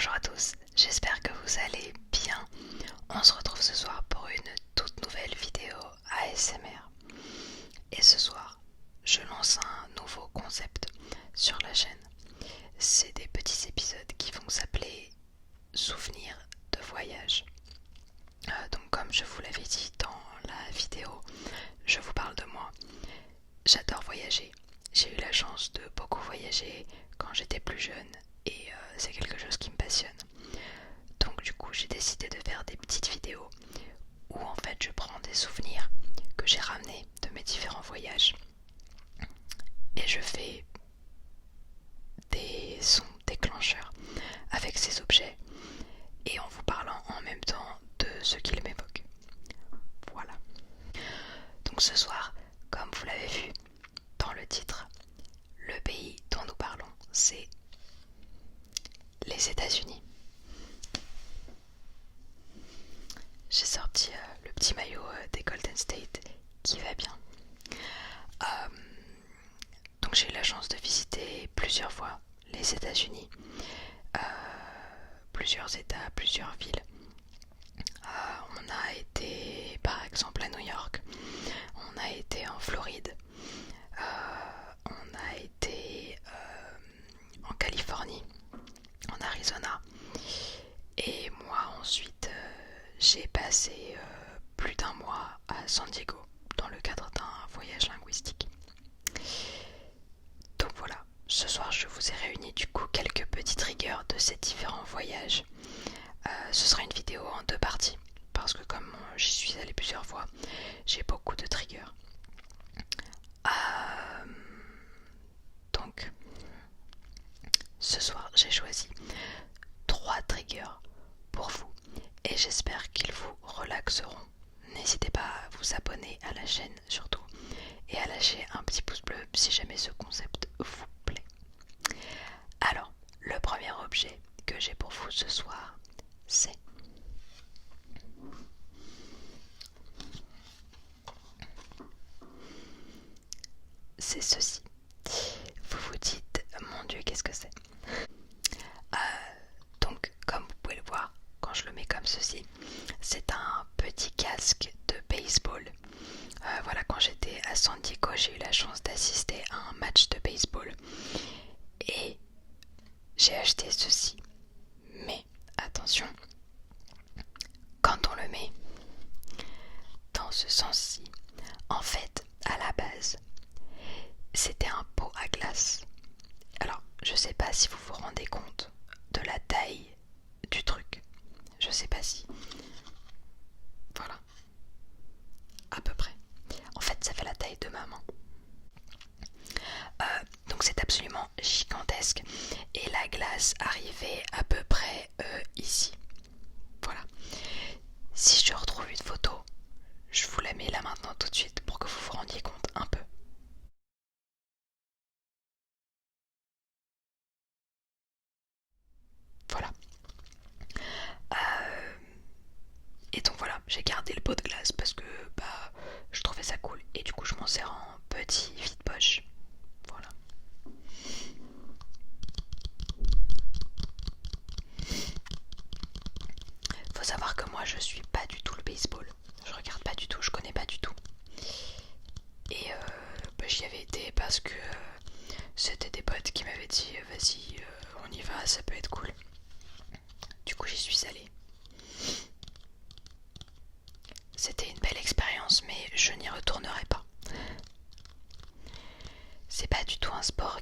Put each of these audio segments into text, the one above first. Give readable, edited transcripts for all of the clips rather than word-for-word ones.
Bonjour à tous, j'espère que vous allez bien. On se retrouve ce soir pour une toute nouvelle vidéo ASMR. Et ce soir, je lance un nouveau concept sur la chaîne. C'est des petits épisodes qui vont s'appeler Souvenirs de voyage. Donc comme je vous l'avais dit dans la vidéo, je vous parle de moi. J'adore voyager. J'ai eu la chance de beaucoup voyager quand j'étais plus jeune et c'est quelque chose qui me passionne. Donc du coup j'ai décidé de faire des petites vidéos où en fait je prends des souvenirs que j'ai ramenés de mes différents voyages et je fais des sons déclencheurs avec ces objets et en vous parlant en même temps de ce qu'ils m'évoquent. Voilà. Donc ce soir, comme vous l'avez vu dans le titre, le pays dont nous parlons, c'est les États-Unis. J'ai sorti le petit maillot des Golden State qui va bien. Donc j'ai eu la chance de visiter plusieurs fois les États-Unis, plusieurs États, plusieurs villes. On a été par exemple à New York, on a été en Floride, on a été en Californie, en Arizona. Et moi ensuite j'ai passé plus d'un mois à San Diego dans le cadre d'un voyage linguistique. Donc voilà, ce soir je vous ai réuni du coup quelques petits triggers de ces différents voyages. Ce sera une vidéo en deux parties parce que comme j'y suis allée plusieurs fois, j'ai beaucoup de triggers. Donc ce soir j'ai choisi 3 triggers pour vous et j'espère qu'ils vous relaxeront. N'hésitez pas à vous abonner à la chaîne surtout et à lâcher un petit pouce bleu si jamais ce concept vous plaît. Alors, le premier objet que j'ai pour vous ce soir, c'est ceci. Vous vous dites, mon Dieu, qu'est-ce que c'est? Donc, comme vous pouvez le voir, quand je le mets comme ceci, c'est un petit casque de baseball. Voilà, quand j'étais à San Diego, j'ai eu la chance d'assister à un match de baseball. Et j'ai acheté ceci. Mais attention, quand on le met dans ce sens-ci, en fait, à la base, c'était un pot à glace. Alors, je sais pas si vous vous rendez compte de la taille du truc. Je sais pas si. Voilà. À peu près. En fait, ça fait la taille de ma main. Donc c'est absolument gigantesque. Et la glace arrivait à peu près ici. Voilà. Si je retrouve une photo, je vous la mets là maintenant tout de suite pour que vous vous rendiez compte un peu. Voilà. Et donc voilà, j'ai gardé le pot de glace parce que je trouvais ça cool. Et du coup je m'en sers en petit vide-poche. Voilà. Faut savoir que moi je suis pas du tout le baseball. Je regarde pas du tout, je connais pas du tout. Et j'y avais été parce que c'était des potes qui m'avaient dit vas-y on y va, ça peut être cool. Du coup j'y suis allée. C'était une belle expérience mais je n'y retournerai pas. C'est pas du tout un sport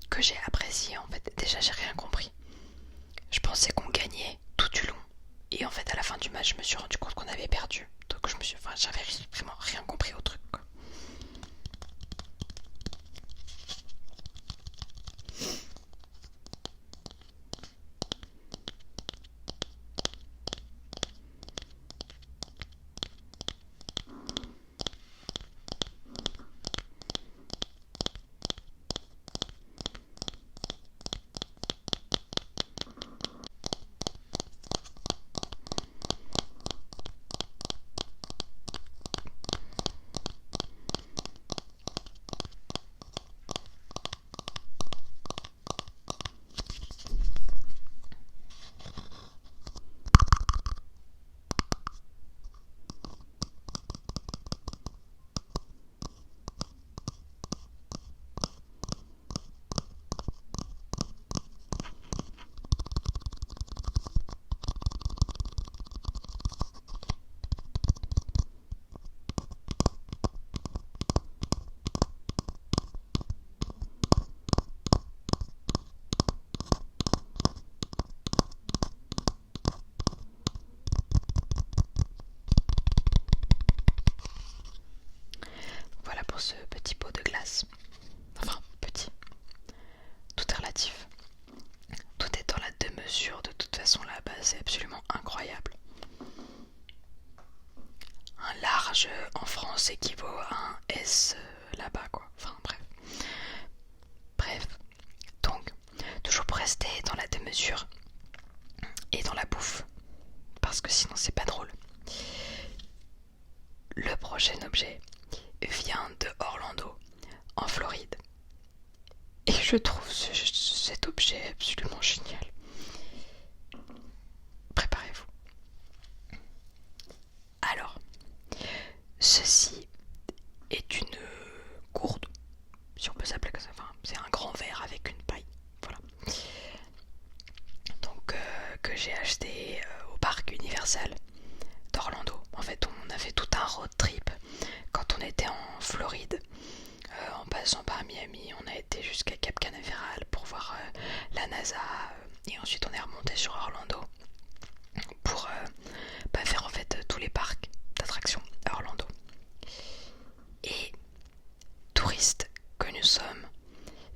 que j'ai apprécié en fait. Déjà j'ai rien compris. Je pensais qu'on gagnait tout du long. Et en fait à la fin du match je me suis rendu compte qu'on avait perdu. Donc j'avais vraiment rien compris au truc quoi. c'est absolument incroyable. Un large en France équivaut à un S là-bas quoi. Enfin bref. Bref. Donc, toujours pour rester dans la démesure et dans la bouffe. Parce que sinon c'est pas drôle. Le prochain objet vient de Orlando, en Floride. Et je trouve cet objet absolument génial. Préparez-vous. Alors, ceci est une gourde, si on peut s'appeler comme ça. Enfin, c'est un grand verre avec une paille. Voilà. Donc, que j'ai acheté au parc Universal d'Orlando. En fait, on a fait tout un road trip quand on était en Floride. En passant par Miami, on a été jusqu'à Cap Canaveral pour voir la NASA. Et ensuite, on est remonté sur Orlando pour faire en fait tous les parcs d'attractions à Orlando. Et touristes que nous sommes,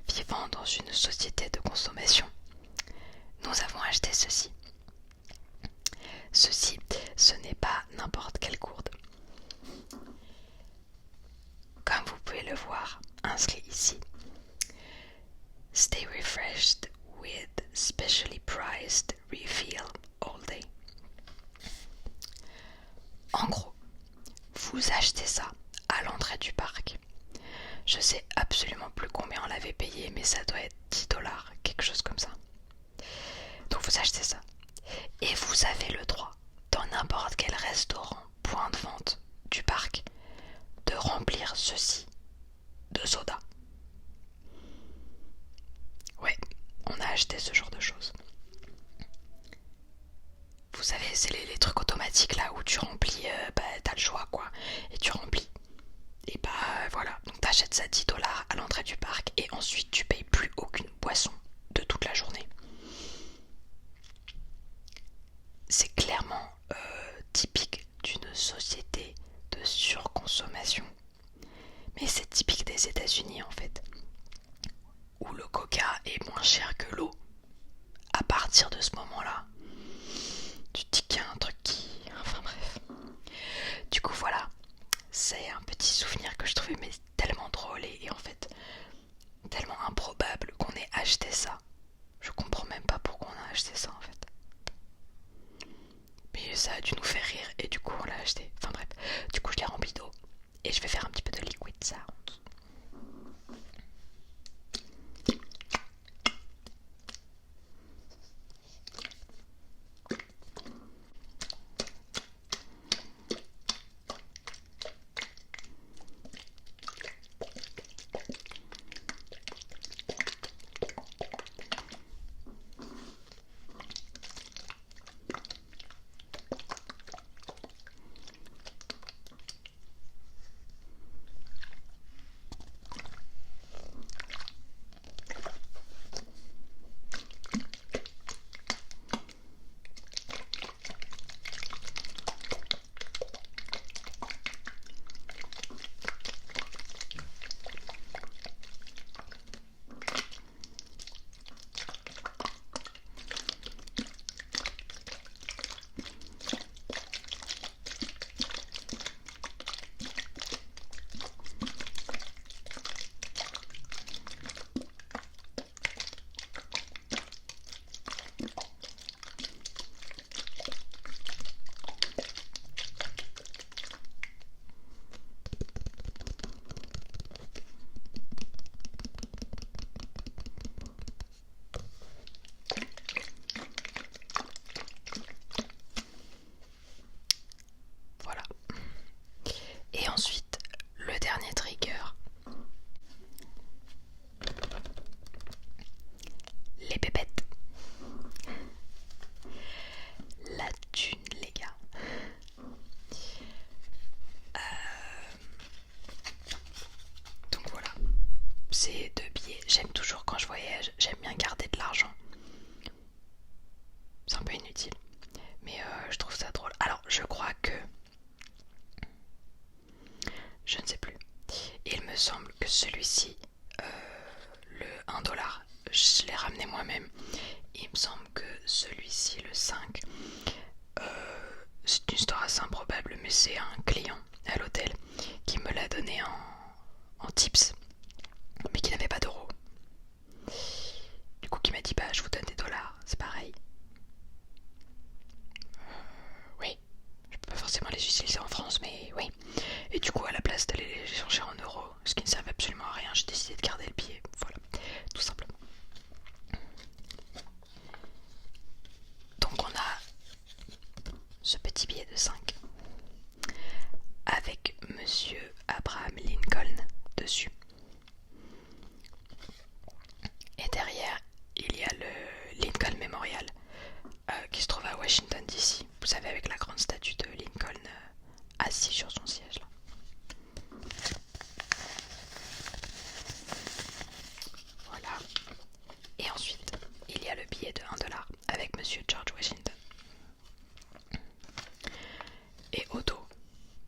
vivant dans une société de consommation, nous avons acheté ceci. Ceci, ce n'est pas n'importe quelle gourde. Comme vous pouvez le voir, inscrit ici. Stay refreshed with specially priced refill all day. En gros, vous achetez ça à l'entrée du parc. Je sais absolument plus combien on l'avait payé, mais ça doit être 10$, quelque chose comme ça. Donc vous achetez ça. Et vous avez le droit, dans n'importe quel restaurant, point de vente du parc, de remplir ceci de soda. Ouais, on a acheté ce genre de choses. Vous savez, c'est les trucs automatiques là où tu remplis, t'as le choix quoi, et tu remplis. Et voilà, donc t'achètes ça 10$ à l'entrée du parc et ensuite tu payes plus aucune boisson de toute la journée. C'est clairement typique d'une société de surconsommation. Mais c'est typique des États-Unis en fait, où le coca est moins cher que l'eau. À partir de ce moment-là, tu te dis qu'il y a un truc qui... Enfin bref. Du coup voilà, c'est un petit souvenir que je trouvais mais tellement drôle et en fait tellement improbable qu'on ait acheté ça. Je comprends même pas pourquoi on a acheté ça en fait. Mais ça a dû nous faire rire et du coup on l'a acheté. Enfin bref, du coup je l'ai rempli d'eau et je vais faire un petit peu de liquid sound. Et ensuite, le dernier trigger. Les pépettes. La thune, les gars. Donc voilà. C'est 2 billets. J'aime toujours quand je voyage, j'aime bien garder de l'argent. C'est un peu inutile. Mais je trouve ça drôle. Alors, je crois que... Je ne sais plus. Il me semble que celui-ci, le 1$, je l'ai ramené moi-même. Il me semble que celui-ci, le 5, c'est un client à l'hôtel qui me l'a donné en tips, mais qui n'avait pas d'euros. Du coup, qui m'a dit bah je vous donne des dollars, c'est pareil. Oui, je peux pas forcément les utiliser en France, mais oui. Et du coup, à la place d'aller les changer en euros, ce qui ne servait absolument à rien, j'ai décidé de garder le billet. Voilà, tout simplement. Donc on a ce petit billet de 5 avec Monsieur Abraham Lincoln dessus. Et derrière, il y a le Lincoln Memorial qui se trouve à Washington DC. Vous savez, avec la grande statue de Lincoln assis sur son siège là. Voilà. Et ensuite, il y a le billet de 1$ avec Monsieur George Washington. Et au dos,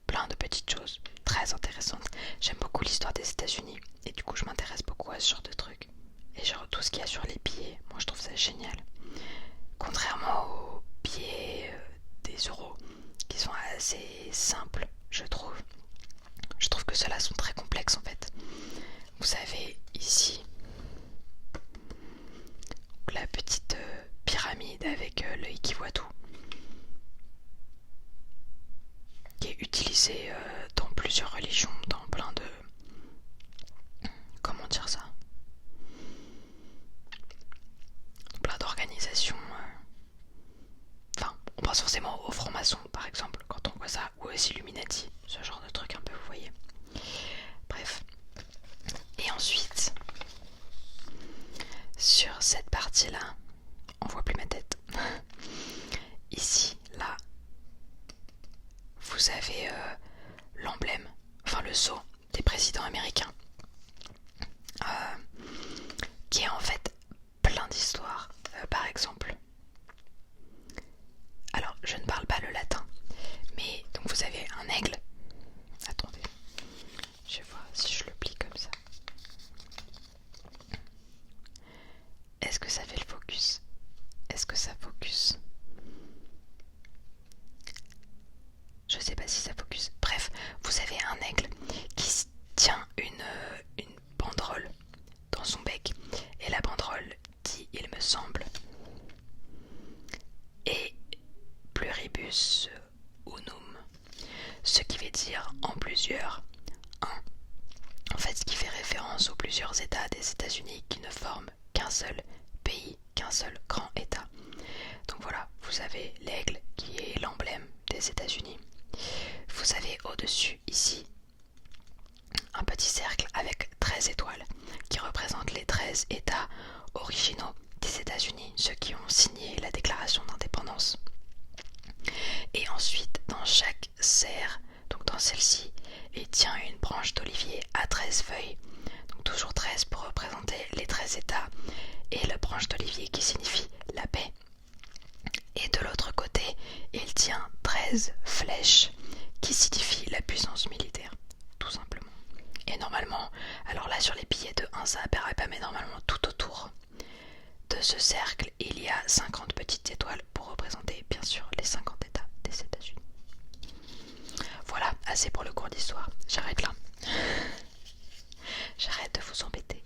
plein de petites choses très intéressantes. J'aime beaucoup l'histoire des États-Unis et du coup je m'intéresse beaucoup à ce genre de trucs. Et genre tout ce qu'il y a sur les billets, moi je trouve ça génial. Contrairement aux billets des euros qui sont assez simples, je trouve. Je trouve que ceux-là sont très complexes en fait. Vous avez ici la petite pyramide avec l'œil qui voit tout, qui est utilisée dans plusieurs religions, dans plein de... Comment dire ça? Plein d'organisations. Enfin, on pense forcément aux francs-maçons par exemple, quand on voit ça, ou aux Illuminati, ce genre de truc un peu, vous voyez. Bref. Et ensuite, sur cette partie-là, on voit plus ma tête. Ici, là, vous avez l'emblème, enfin le sceau des présidents américains, qui est en fait plein d'histoires. Par exemple, alors je ne parle pas le latin, mais donc vous avez un aigle. Attendez, je vais voir si je le plie comme ça. Est-ce que ça fait le focus? Est-ce que ça focus? Je sais pas si ça focus. Bref, vous avez un aigle qui tient une banderole dans son bec. Et la banderole dit, il me semble, et pluribus unum, ce qui veut dire en plusieurs, un. En fait, ce qui fait référence aux plusieurs États des États-Unis qui ne forment qu'un seul pays, qu'un seul grand État. Donc voilà, vous avez l'aigle qui est l'emblème des États-Unis. Vous avez au-dessus, ici, un petit cercle avec 13 étoiles qui représentent les 13 États originaux des États-Unis, ceux qui ont signé la déclaration d'indépendance. Et ensuite, dans chaque serre, donc dans celle-ci, il tient une branche d'olivier à 13 feuilles, donc toujours 13 pour représenter les 13 États, et la branche d'olivier qui signifie la paix. Et de l'autre côté, il tient 13 flèches qui signifient la puissance militaire, tout simplement. Et normalement, alors là sur les billets de 1 ça apparaît pas, mais normalement tout autour de ce cercle, il y a 50 petites étoiles pour représenter bien sûr les 50 États des États-Unis. Voilà, assez pour le cours d'histoire. J'arrête là. J'arrête de vous embêter.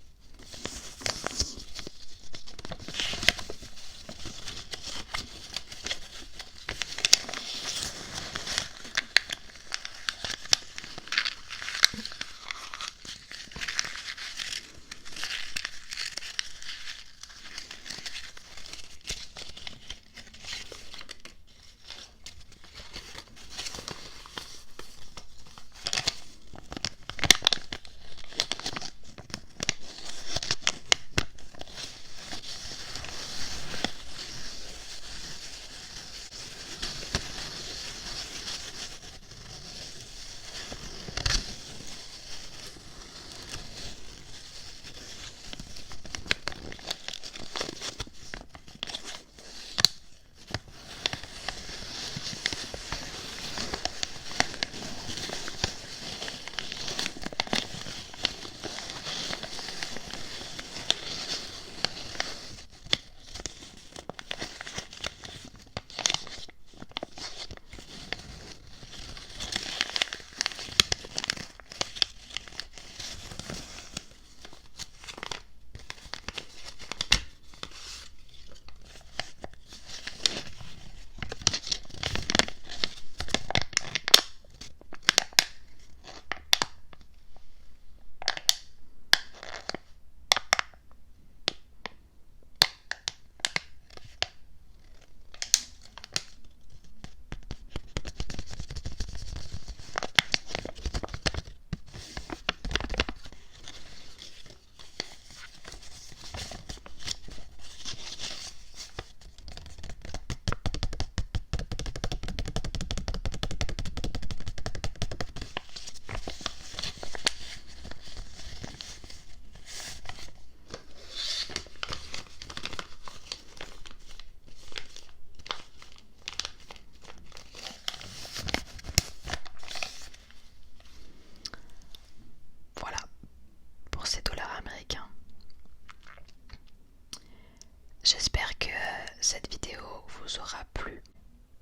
j'espère que cette vidéo vous aura plu.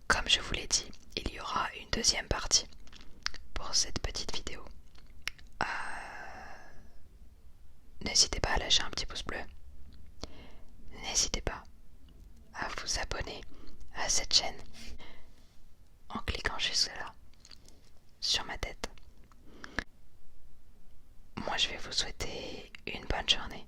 Comme je vous l'ai dit, il y aura une deuxième partie pour cette petite vidéo. N'hésitez pas à lâcher un petit pouce bleu. N'hésitez pas à vous abonner à cette chaîne en cliquant juste là, sur ma tête. Moi je vais vous souhaiter une bonne journée.